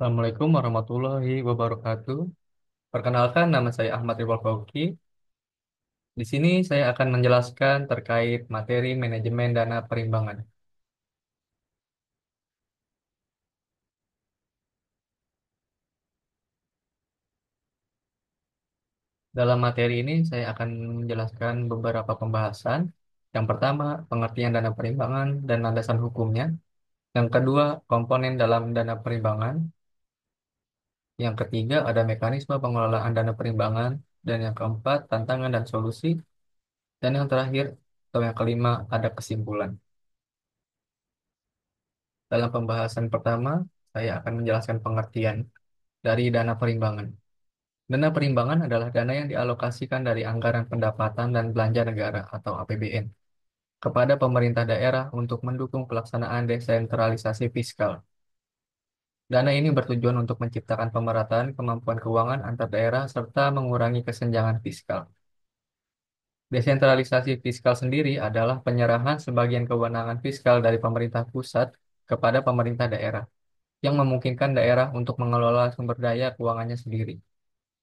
Assalamualaikum warahmatullahi wabarakatuh. Perkenalkan, nama saya Ahmad Rival Fauki. Di sini saya akan menjelaskan terkait materi manajemen dana perimbangan. Dalam materi ini saya akan menjelaskan beberapa pembahasan. Yang pertama, pengertian dana perimbangan dan landasan hukumnya. Yang kedua, komponen dalam dana perimbangan. Yang ketiga, ada mekanisme pengelolaan dana perimbangan. Dan yang keempat, tantangan dan solusi. Dan yang terakhir, atau yang kelima, ada kesimpulan. Dalam pembahasan pertama, saya akan menjelaskan pengertian dari dana perimbangan. Dana perimbangan adalah dana yang dialokasikan dari anggaran pendapatan dan belanja negara atau APBN kepada pemerintah daerah untuk mendukung pelaksanaan desentralisasi fiskal. Dana ini bertujuan untuk menciptakan pemerataan kemampuan keuangan antar daerah serta mengurangi kesenjangan fiskal. Desentralisasi fiskal sendiri adalah penyerahan sebagian kewenangan fiskal dari pemerintah pusat kepada pemerintah daerah yang memungkinkan daerah untuk mengelola sumber daya keuangannya sendiri.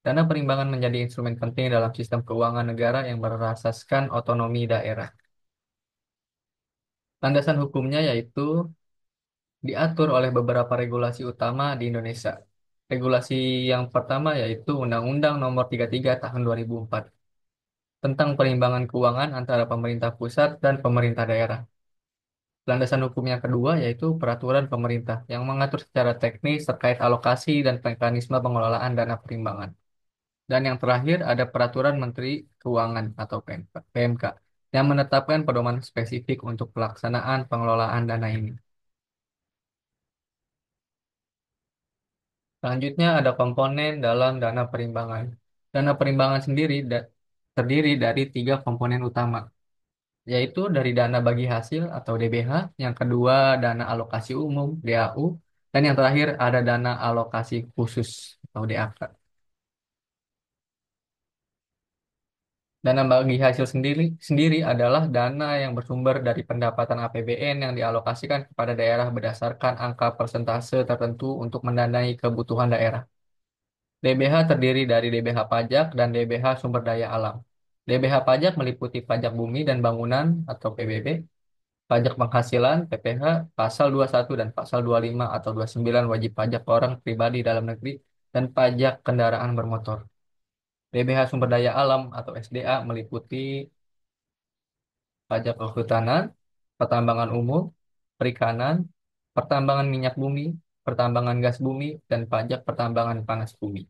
Dana perimbangan menjadi instrumen penting dalam sistem keuangan negara yang berasaskan otonomi daerah. Landasan hukumnya yaitu diatur oleh beberapa regulasi utama di Indonesia. Regulasi yang pertama yaitu Undang-Undang Nomor 33 Tahun 2004 tentang perimbangan keuangan antara pemerintah pusat dan pemerintah daerah. Landasan hukum yang kedua yaitu peraturan pemerintah yang mengatur secara teknis terkait alokasi dan mekanisme pengelolaan dana perimbangan. Dan yang terakhir ada Peraturan Menteri Keuangan atau PMK yang menetapkan pedoman spesifik untuk pelaksanaan pengelolaan dana ini. Selanjutnya ada komponen dalam dana perimbangan. Dana perimbangan sendiri terdiri dari tiga komponen utama, yaitu dari dana bagi hasil atau DBH, yang kedua dana alokasi umum DAU, dan yang terakhir ada dana alokasi khusus atau DAK. Dana bagi hasil sendiri sendiri adalah dana yang bersumber dari pendapatan APBN yang dialokasikan kepada daerah berdasarkan angka persentase tertentu untuk mendanai kebutuhan daerah. DBH terdiri dari DBH pajak dan DBH sumber daya alam. DBH pajak meliputi pajak bumi dan bangunan atau PBB, pajak penghasilan PPH, pasal 21 dan pasal 25 atau 29 wajib pajak orang pribadi dalam negeri, dan pajak kendaraan bermotor. DBH sumber daya alam atau SDA meliputi pajak kehutanan, pertambangan umum, perikanan, pertambangan minyak bumi, pertambangan gas bumi, dan pajak pertambangan panas bumi.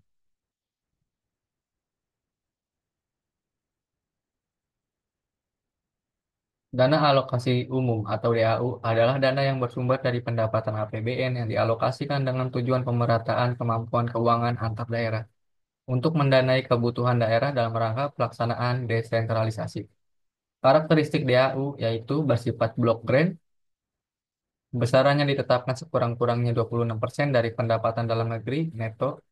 Dana alokasi umum atau DAU adalah dana yang bersumber dari pendapatan APBN yang dialokasikan dengan tujuan pemerataan kemampuan keuangan antar daerah untuk mendanai kebutuhan daerah dalam rangka pelaksanaan desentralisasi. Karakteristik DAU yaitu bersifat blok grant. Besarannya ditetapkan sekurang-kurangnya 26% dari pendapatan dalam negeri neto.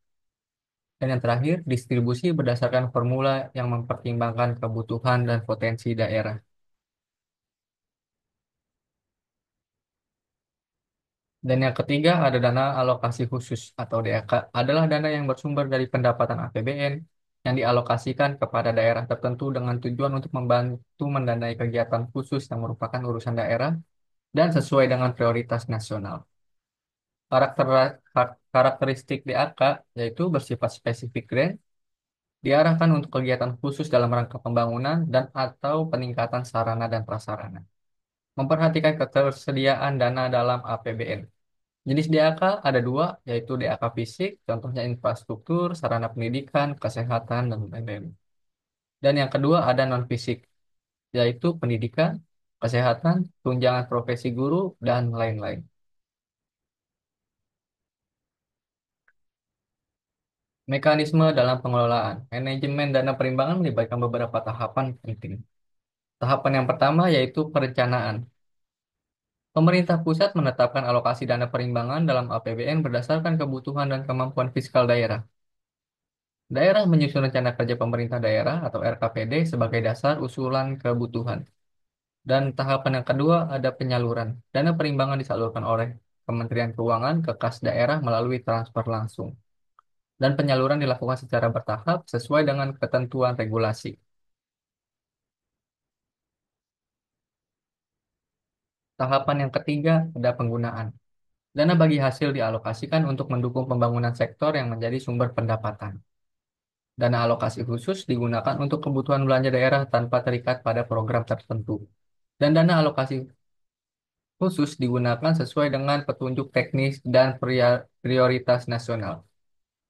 Dan yang terakhir, distribusi berdasarkan formula yang mempertimbangkan kebutuhan dan potensi daerah. Dan yang ketiga, ada dana alokasi khusus atau DAK, adalah dana yang bersumber dari pendapatan APBN yang dialokasikan kepada daerah tertentu dengan tujuan untuk membantu mendanai kegiatan khusus yang merupakan urusan daerah dan sesuai dengan prioritas nasional. Karakter, karakteristik DAK yaitu bersifat spesifik grant, diarahkan untuk kegiatan khusus dalam rangka pembangunan dan atau peningkatan sarana dan prasarana. Memperhatikan ketersediaan dana dalam APBN. Jenis DAK ada dua, yaitu DAK fisik, contohnya infrastruktur, sarana pendidikan, kesehatan, dan lain-lain. Dan yang kedua ada non-fisik, yaitu pendidikan, kesehatan, tunjangan profesi guru, dan lain-lain. Mekanisme dalam pengelolaan. Manajemen dana perimbangan melibatkan beberapa tahapan penting. Tahapan yang pertama yaitu perencanaan. Pemerintah pusat menetapkan alokasi dana perimbangan dalam APBN berdasarkan kebutuhan dan kemampuan fiskal daerah. Daerah menyusun rencana kerja pemerintah daerah atau RKPD sebagai dasar usulan kebutuhan. Dan tahapan yang kedua ada penyaluran. Dana perimbangan disalurkan oleh Kementerian Keuangan ke kas daerah melalui transfer langsung. Dan penyaluran dilakukan secara bertahap sesuai dengan ketentuan regulasi. Tahapan yang ketiga ada penggunaan. Dana bagi hasil dialokasikan untuk mendukung pembangunan sektor yang menjadi sumber pendapatan. Dana alokasi khusus digunakan untuk kebutuhan belanja daerah tanpa terikat pada program tertentu. Dan dana alokasi khusus digunakan sesuai dengan petunjuk teknis dan prioritas nasional.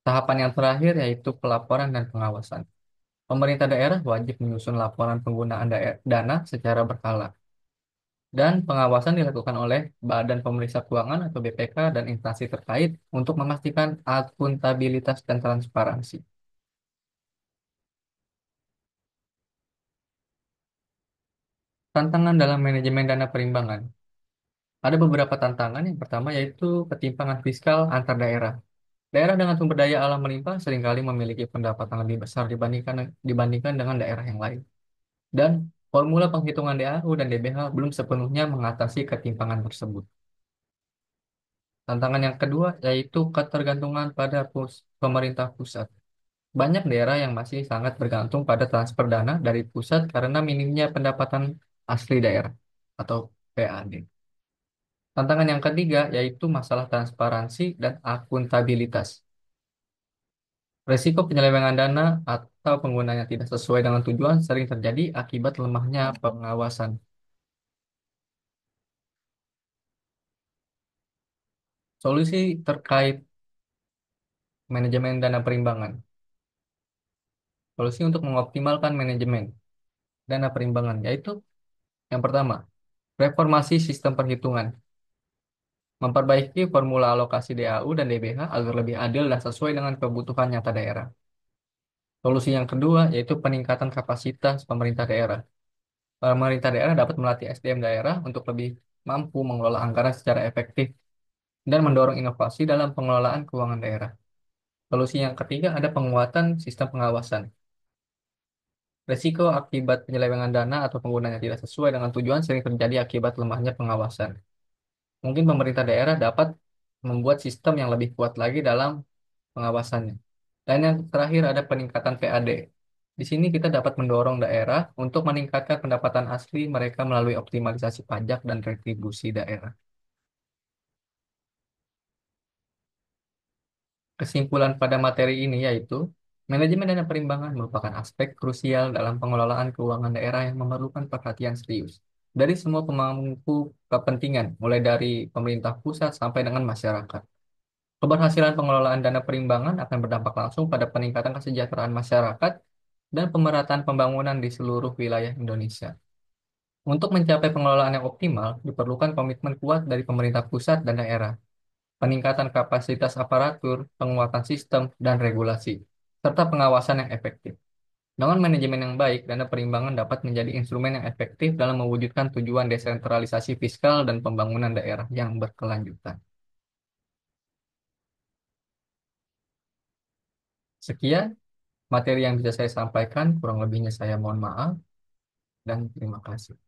Tahapan yang terakhir yaitu pelaporan dan pengawasan. Pemerintah daerah wajib menyusun laporan penggunaan dana secara berkala. Dan pengawasan dilakukan oleh Badan Pemeriksa Keuangan atau BPK dan instansi terkait untuk memastikan akuntabilitas dan transparansi. Tantangan dalam manajemen dana perimbangan. Ada beberapa tantangan. Yang pertama yaitu ketimpangan fiskal antar daerah. Daerah dengan sumber daya alam melimpah seringkali memiliki pendapatan lebih besar dibandingkan dengan daerah yang lain. Dan formula penghitungan DAU dan DBH belum sepenuhnya mengatasi ketimpangan tersebut. Tantangan yang kedua yaitu ketergantungan pada pemerintah pusat. Banyak daerah yang masih sangat bergantung pada transfer dana dari pusat karena minimnya pendapatan asli daerah atau PAD. Tantangan yang ketiga yaitu masalah transparansi dan akuntabilitas. Risiko penyelewengan dana atau penggunaan yang tidak sesuai dengan tujuan sering terjadi akibat lemahnya pengawasan. Solusi terkait manajemen dana perimbangan. Solusi untuk mengoptimalkan manajemen dana perimbangan yaitu yang pertama, reformasi sistem perhitungan. Memperbaiki formula alokasi DAU dan DBH agar lebih adil dan sesuai dengan kebutuhan nyata daerah. Solusi yang kedua yaitu peningkatan kapasitas pemerintah daerah. Pemerintah daerah dapat melatih SDM daerah untuk lebih mampu mengelola anggaran secara efektif dan mendorong inovasi dalam pengelolaan keuangan daerah. Solusi yang ketiga ada penguatan sistem pengawasan. Risiko akibat penyelewengan dana atau penggunaan yang tidak sesuai dengan tujuan sering terjadi akibat lemahnya pengawasan. Mungkin pemerintah daerah dapat membuat sistem yang lebih kuat lagi dalam pengawasannya. Dan yang terakhir ada peningkatan PAD. Di sini kita dapat mendorong daerah untuk meningkatkan pendapatan asli mereka melalui optimalisasi pajak dan retribusi daerah. Kesimpulan pada materi ini yaitu, manajemen dana perimbangan merupakan aspek krusial dalam pengelolaan keuangan daerah yang memerlukan perhatian serius dari semua pemangku kepentingan, mulai dari pemerintah pusat sampai dengan masyarakat. Keberhasilan pengelolaan dana perimbangan akan berdampak langsung pada peningkatan kesejahteraan masyarakat dan pemerataan pembangunan di seluruh wilayah Indonesia. Untuk mencapai pengelolaan yang optimal, diperlukan komitmen kuat dari pemerintah pusat dan daerah, peningkatan kapasitas aparatur, penguatan sistem, dan regulasi, serta pengawasan yang efektif. Dengan manajemen yang baik, dana perimbangan dapat menjadi instrumen yang efektif dalam mewujudkan tujuan desentralisasi fiskal dan pembangunan daerah yang berkelanjutan. Sekian materi yang bisa saya sampaikan, kurang lebihnya saya mohon maaf dan terima kasih.